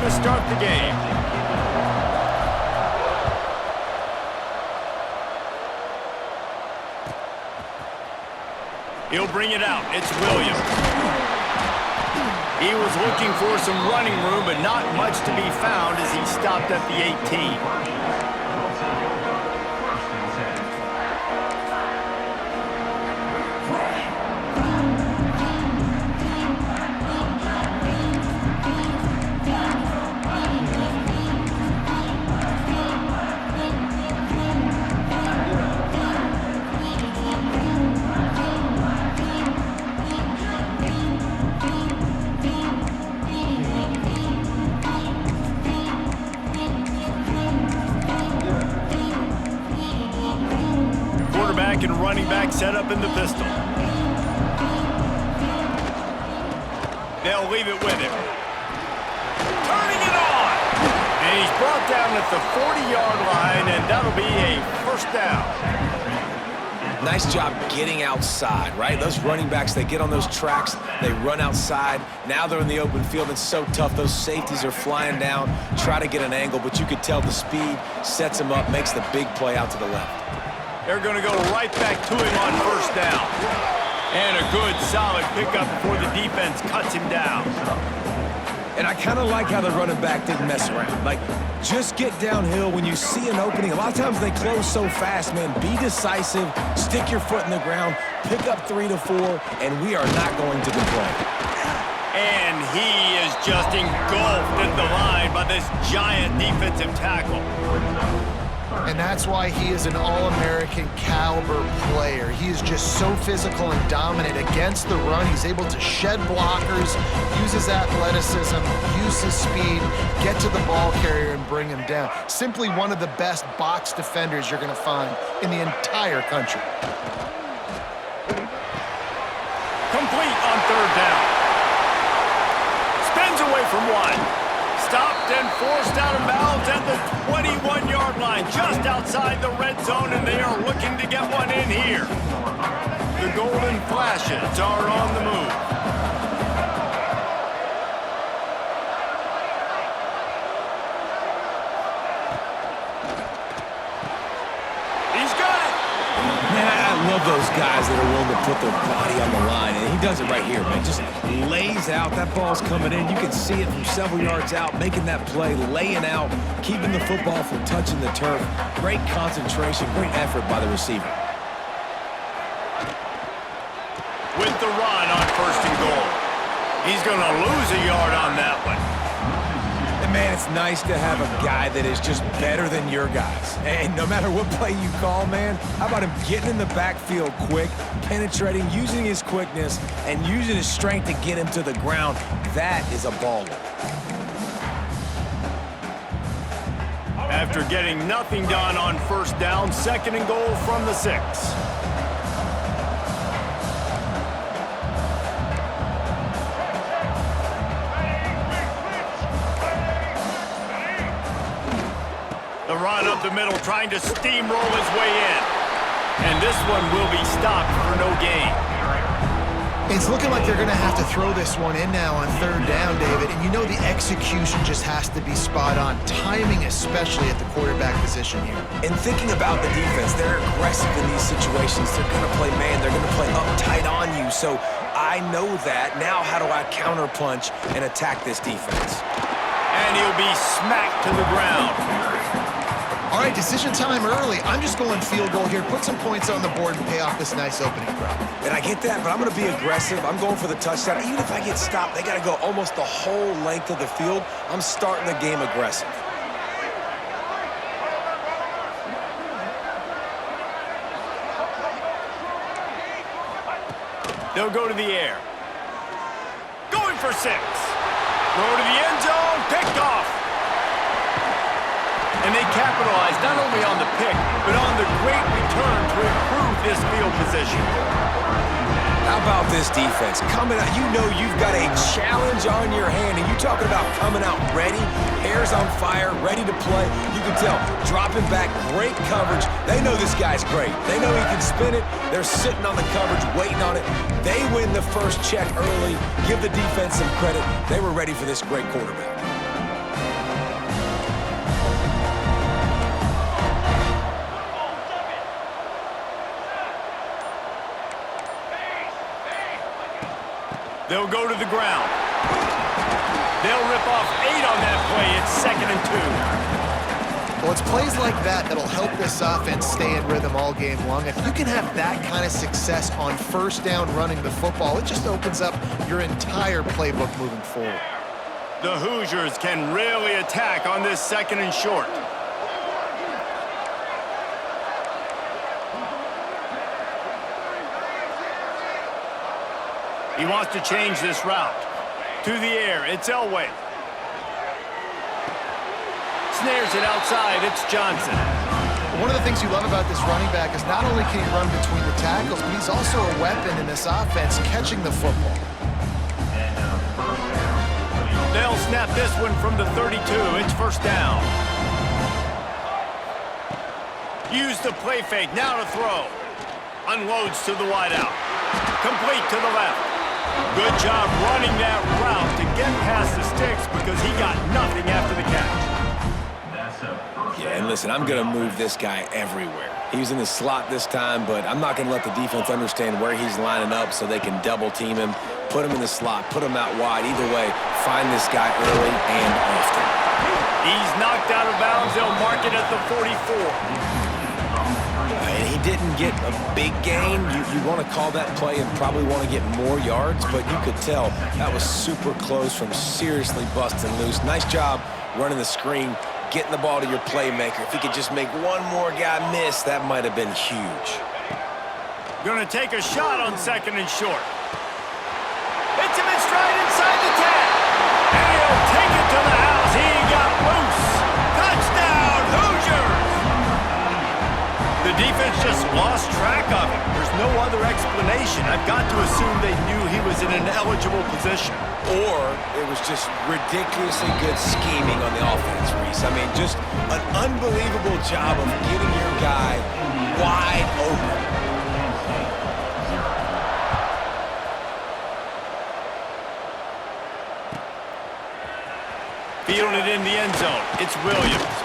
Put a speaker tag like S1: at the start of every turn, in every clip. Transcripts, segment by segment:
S1: to start the game. He'll bring it out. It's Williams. He was looking for some running room, but not much to be found as he stopped at the 18. And running back set up in the pistol. They'll leave it with him. Turning it on! And he's brought down at the 40-yard line, and that'll be a first down.
S2: Nice job getting outside, right? Those running backs, they get on those tracks, they run outside. Now they're in the open field. It's so tough. Those safeties are flying down, try to get an angle, but you could tell the speed sets him up, makes the big play out to the left.
S1: They're going to go right back to him on first down. And a good, solid pickup before the defense cuts him down.
S2: And I kind of like how the running back didn't mess around. Like, just get downhill when you see an opening. A lot of times they close so fast, man. Be decisive, stick your foot in the ground, pick up 3 to 4, and we are not going to complain.
S1: And he is just engulfed at the line by this giant defensive tackle.
S3: And that's why he is an all-American caliber player. He is just so physical and dominant against the run. He's able to shed blockers, use his athleticism, use his speed, get to the ball carrier and bring him down. Simply one of the best box defenders you're going to find in the entire country.
S1: Complete on third down. Spins away from one. Stopped and forced out of bounds at the 21-yard line, just outside the red zone, and they are looking to get one in here. The Golden Flashes are on the move. He's got it!
S2: Man, I love those guys that are willing to put their body on the line, and he does it right here, man. Just lays out. That ball's coming in. You can see it from several yards out, making that play, laying out, keeping the football from touching the turf. Great concentration, great effort by the receiver.
S1: With the run on first and goal. He's going to lose a yard on that one.
S2: And man, it's nice to have a guy that is just better than your guys. And no matter what play you call, man, how about him getting in the backfield quick, penetrating, using his quickness, and using his strength to get him to the ground. That is a baller.
S1: After getting nothing done on first down, second and goal from the 6. The run up the middle, trying to steamroll his way in. And this one will be stopped for no gain.
S3: It's looking like they're going to have to throw this one in now on third down, David. And you know the execution just has to be spot on. Timing, especially at the quarterback position here.
S2: And thinking about the defense, they're aggressive in these situations. They're going to play man. They're going to play up tight on you. So I know that. Now how do I counterpunch and attack this defense?
S1: And he'll be smacked to the ground.
S3: All right, decision time early. I'm just going field goal here. Put some points on the board and pay off this nice opening crowd.
S2: And I get that, but I'm going to be aggressive. I'm going for the touchdown. Even if I get stopped, they got to go almost the whole length of the field. I'm starting the game aggressive.
S1: They'll go to the air. Going for 6. Throw to the end zone. Picked off. And they capitalize not only on the pick, but on the great return to improve this field position.
S2: How about this defense? Coming out, you know you've got a challenge on your hand, and you talking about coming out ready, hair's on fire, ready to play. You can tell, dropping back, great coverage. They know this guy's great. They know he can spin it. They're sitting on the coverage, waiting on it. They win the first check early. Give the defense some credit. They were ready for this great quarterback.
S1: They'll go to the ground. They'll rip off 8 on that play. It's 2nd and 2.
S3: Well, it's plays like that that'll help this offense stay in rhythm all game long. If you can have that kind of success on first down running the football, it just opens up your entire playbook moving forward.
S1: The Hoosiers can really attack on this 2nd and short. He wants to change this route. To the air, it's Elway. Snares it outside, it's Johnson.
S3: One of the things you love about this running back is not only can he run between the tackles, but he's also a weapon in this offense catching the football.
S1: They'll snap this one from the 32. It's 1st down. Use the play fake. Now to throw. Unloads to the wideout. Complete to the left. Good job running that route to get past the sticks because he got nothing after the catch.
S2: Yeah, and listen, I'm going to move this guy everywhere. He was in the slot this time, but I'm not going to let the defense understand where he's lining up so they can double team him, put him in the slot, put him out wide. Either way, find this guy early and often.
S1: He's knocked out of bounds. They'll mark it at the 44.
S2: And he didn't get a big gain. You want to call that play and probably want to get more yards, but you could tell that was super close from seriously busting loose. Nice job running the screen, getting the ball to your playmaker. If he could just make one more guy miss, that might have been huge.
S1: Going to take a shot on 2nd and short. Hits him in stride inside the 10. And he'll take it to the house. He got loose. Touchdown, Hoosiers! The defense just lost track of him. There's no other explanation. I've got to assume they knew he was in an eligible position.
S2: Or it was just ridiculously good scheming on the offense, Reese. I mean, just an unbelievable job of getting your guy wide open.
S1: Fielding it in the end zone. It's Williams.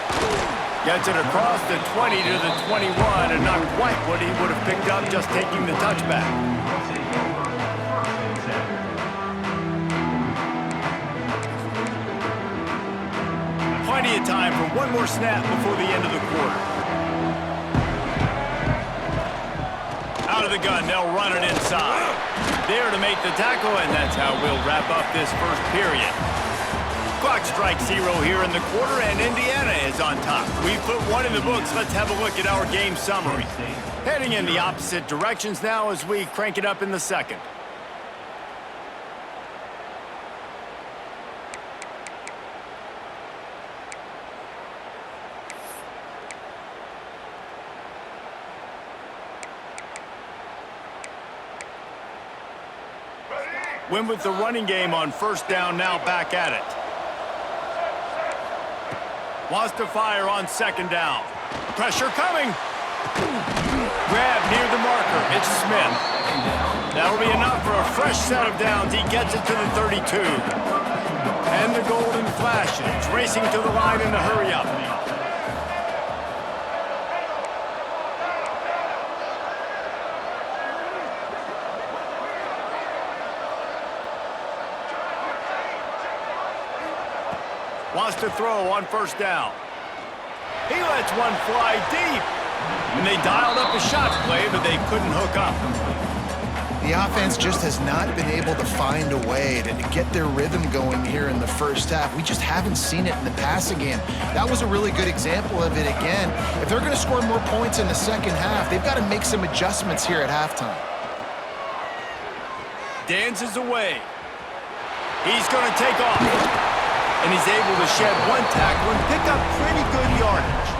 S1: Gets it across the 20 to the 21, and not quite what he would have picked up just taking the touchback. Plenty of time for one more snap before the end of the quarter. Out of the gun, they'll run it inside. There to make the tackle, and that's how we'll wrap up this first period. Clock strikes 0 here in the quarter, and Indiana is on top. We've put one in the books. Let's have a look at our game summary. Heading in the opposite directions now as we crank it up in the 2nd. Win with the running game on 1st down, now back at it. Wants to fire on 2nd down. Pressure coming. Grab near the marker. It's Smith. That'll be enough for a fresh set of downs. He gets it to the 32. And the Golden Flashes racing to the line in a hurry up. Wants to throw on 1st down. He lets one fly deep. And they dialed up a shot play, but they couldn't hook up.
S3: The offense just has not been able to find a way to get their rhythm going here in the first half. We just haven't seen it in the passing game. That was a really good example of it again. If they're going to score more points in the second half, they've got to make some adjustments here at halftime.
S1: Dances away. He's going to take off. And he's able to shed one tackle and pick up pretty good yardage.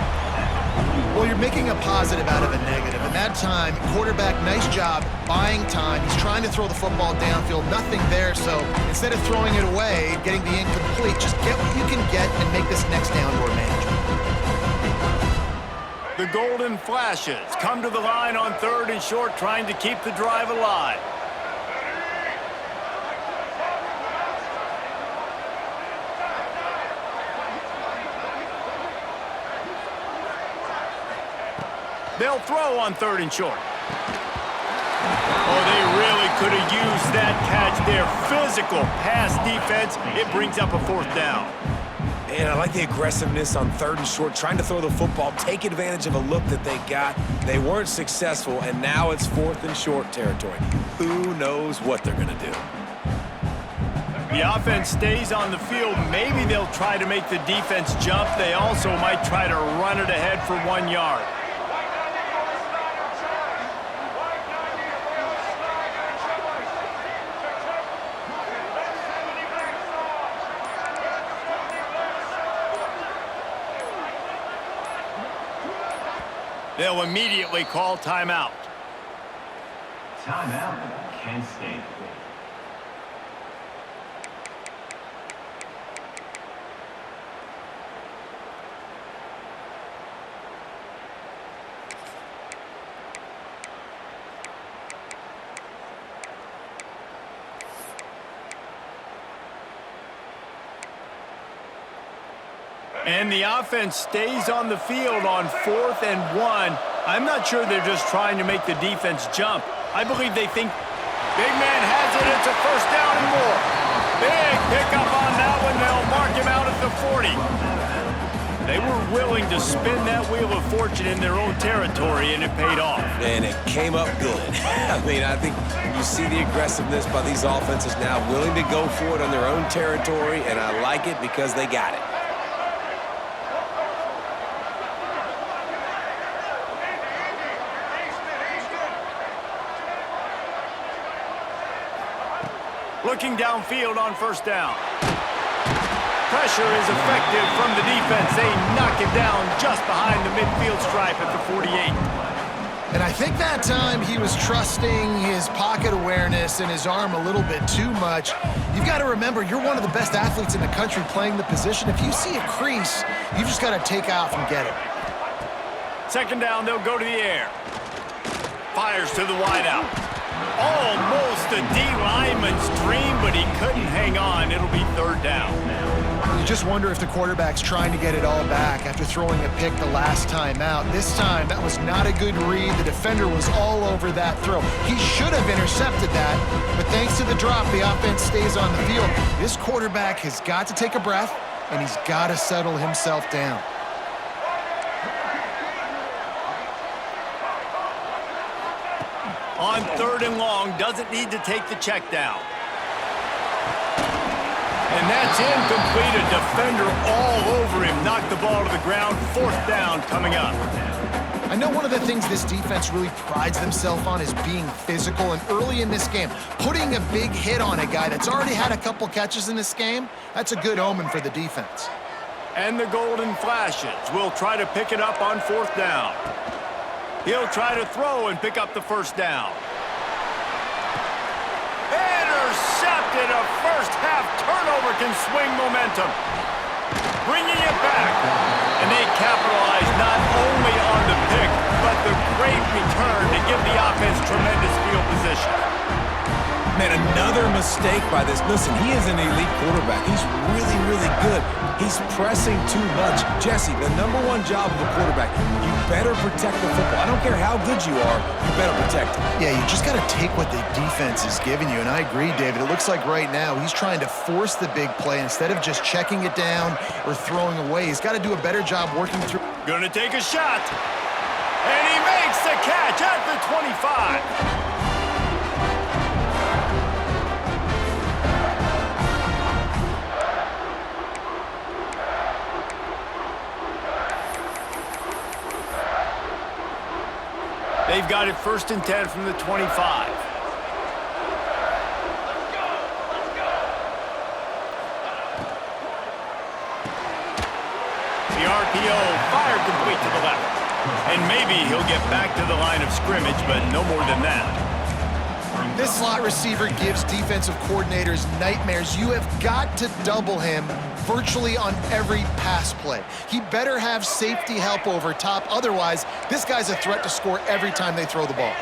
S3: Well, you're making a positive out of a negative. And that time, quarterback, nice job buying time. He's trying to throw the football downfield. Nothing there, so instead of throwing it away, getting the incomplete, just get what you can get and make this next down more manageable.
S1: The Golden Flashes come to the line on 3rd and short, trying to keep the drive alive. They'll throw on 3rd and short. Oh, they really could have used that catch there. Physical pass defense. It brings up a fourth down.
S2: And I like the aggressiveness on 3rd and short, trying to throw the football, take advantage of a look that they got. They weren't successful, and now it's 4th and short territory. Who knows what they're going to do?
S1: The offense stays on the field. Maybe they'll try to make the defense jump. They also might try to run it ahead for 1 yard. They'll immediately call timeout.
S4: Timeout, Kent State.
S1: And the offense stays on the field on 4th and 1. I'm not sure they're just trying to make the defense jump. I believe they think big man has it. It's a first down and more. Big pickup on that one. They'll mark him out at the 40. They were willing to spin that wheel of fortune in their own territory, and it paid off.
S2: And it came up good. I mean, I think you see the aggressiveness by these offenses now, willing to go for it on their own territory, and I like it because they got it.
S1: Looking downfield on first down. Pressure is effective from the defense. They knock it down just behind the midfield stripe at the 48.
S3: And I think that time he was trusting his pocket awareness and his arm a little bit too much. You've got to remember, you're one of the best athletes in the country playing the position. If you see a crease, you just got to take off and get it.
S1: 2nd down, they'll go to the air. Fires to the wideout. Almost a D lineman's dream, but he couldn't hang on. It'll be 3rd down.
S3: You just wonder if the quarterback's trying to get it all back after throwing a pick the last time out. This time, that was not a good read. The defender was all over that throw. He should have intercepted that, but thanks to the drop, the offense stays on the field. This quarterback has got to take a breath, and he's got to settle himself down.
S1: On 3rd and long, doesn't need to take the check down. And that's incomplete. A defender all over him. Knocked the ball to the ground. 4th down coming up.
S3: I know one of the things this defense really prides themselves on is being physical, and early in this game, putting a big hit on a guy that's already had a couple catches in this game, that's a good omen for the defense.
S1: And the Golden Flashes will try to pick it up on 4th down. He'll try to throw and pick up the 1st down. Intercepted. A first-half turnover can swing momentum. Bringing it back. And they capitalize not only on the pick, but the great return to give the offense tremendous field position.
S2: Man, another mistake by this. Listen, he is an elite quarterback. He's really, really good. He's pressing too much. Jesse, the #1 job of a quarterback, you better protect the football. I don't care how good you are, you better protect it.
S3: Yeah, you just got to take what the defense is giving you, and I agree, David. It looks like right now he's trying to force the big play instead of just checking it down or throwing away. He's got to do a better job working through.
S1: Gonna take a shot. And he makes the catch at the 25. They've got it 1st and 10 from the 25. The RPO fired complete to the left. And maybe he'll get back to the line of scrimmage, but no more than that.
S3: This slot receiver gives defensive coordinators nightmares. You have got to double him virtually on every pass play. He better have safety help over top. Otherwise, this guy's a threat to score every time they throw the ball.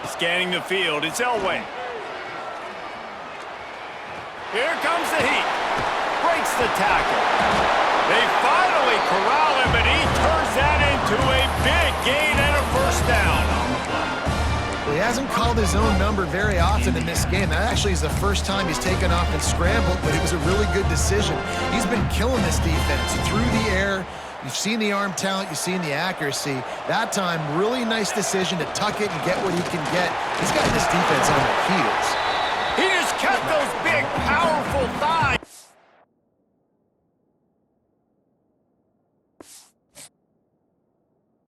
S1: Scanning the field, it's Elway. Here comes the heat. Breaks the tackle. They finally corral him, and he turns that into a big gain and a first down.
S3: Well, he hasn't called his own number very often in this game. That actually is the first time he's taken off and scrambled, but it was a really good decision. He's been killing this defense through the air. You've seen the arm talent, you've seen the accuracy. That time, really nice decision to tuck it and get what he can get. He's got this defense on their heels.
S1: He just kept those